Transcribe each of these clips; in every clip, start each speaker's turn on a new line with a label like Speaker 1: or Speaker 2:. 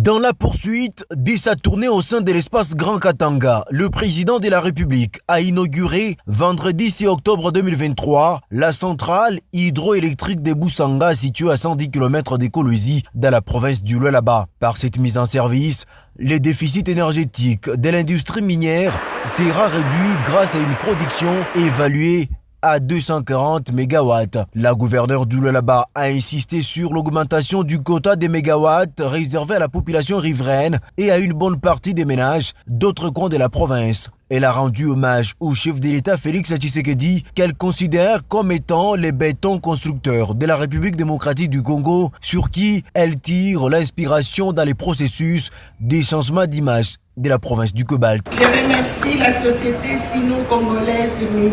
Speaker 1: Dans la poursuite de sa tournée au sein de l'espace Grand Katanga, le président de la République a inauguré vendredi 6 octobre 2023 la centrale hydroélectrique de Boussanga située à 110 km de Kolwezi dans la province du Lualaba. Par cette mise en service, le déficit énergétique de l'industrie minière sera réduit grâce à une production évaluée à 240 MW. La gouverneure du Lualaba a insisté sur l'augmentation du quota des mégawatts réservé à la population riveraine et à une bonne partie des ménages d'autres coins de la province. Elle a rendu hommage au chef de l'État Félix Tshisekedi qu'elle considère comme étant les béton constructeurs de la République démocratique du Congo sur qui elle tire l'inspiration dans les processus des changements d'image de la province du Cobalt.
Speaker 2: Je remercie la société sino-congolaise de mines,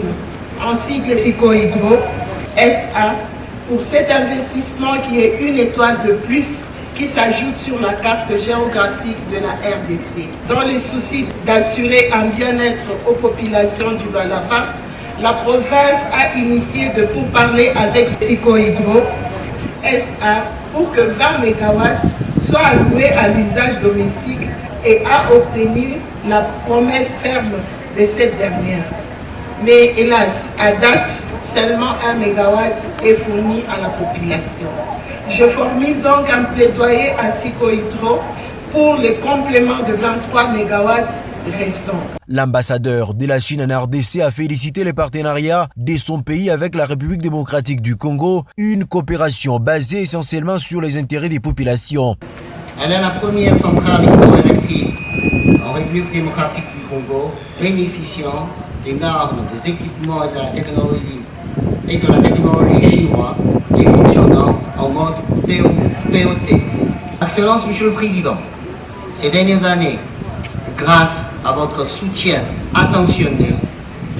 Speaker 2: en sigle Sikohydro SA, pour cet investissement qui est une étoile de plus qui s'ajoute sur la carte géographique de la RDC. Dans les soucis d'assurer un bien-être aux populations du Lualaba, la province a initié de pourparlers avec Sikohydro SA pour que 20 MW soient alloués à l'usage domestique et a obtenu la promesse ferme de cette dernière. Mais hélas, à date, seulement 1 MW est fourni à la population. Je formule donc un plaidoyer à Sikohydro pour le complément de 23 MW restants.
Speaker 1: L'ambassadeur de la Chine en RDC a félicité les partenariats de son pays avec la République démocratique du Congo, une coopération basée essentiellement sur les intérêts des populations.
Speaker 3: Elle est la première centrale hydroélectrique en République démocratique du Congo, bénéficiant des normes, des équipements et de la technologie chinoise et fonctionnant en mode POT. Excellence, Monsieur le Président, ces dernières années, grâce à votre soutien attentionné,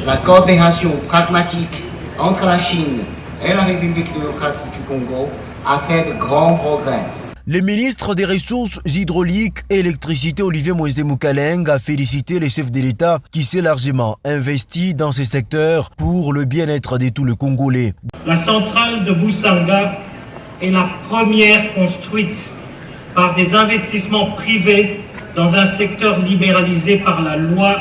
Speaker 3: la coopération pragmatique entre la Chine et la République démocratique du Congo a fait de grands progrès.
Speaker 1: Le ministre des Ressources hydrauliques et électricité Olivier Moïse Moukaleng a félicité les chefs de l'État qui s'est largement investi dans ces secteurs pour le bien-être de tout le Congolais.
Speaker 4: La centrale de Boussanga est la première construite par des investissements privés dans un secteur libéralisé par la loi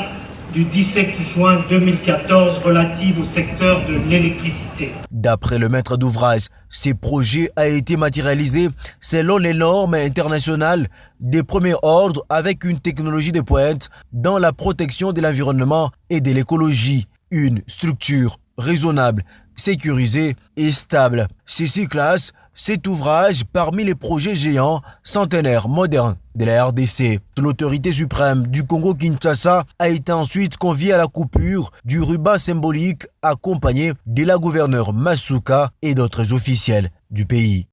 Speaker 4: du 17 juin 2014 relative au secteur de l'électricité.
Speaker 1: D'après le maître d'ouvrage, ce projet a été matérialisé selon les normes internationales des premiers ordres avec une technologie de pointe dans la protection de l'environnement et de l'écologie. Une structure raisonnable, sécurisée et stable. Ceci classe cet ouvrage parmi les projets géants centenaires modernes de la RDC. L'autorité suprême du Congo-Kinshasa a été ensuite conviée à la coupure du ruban symbolique accompagné de la gouverneure Masuka et d'autres officiels du pays.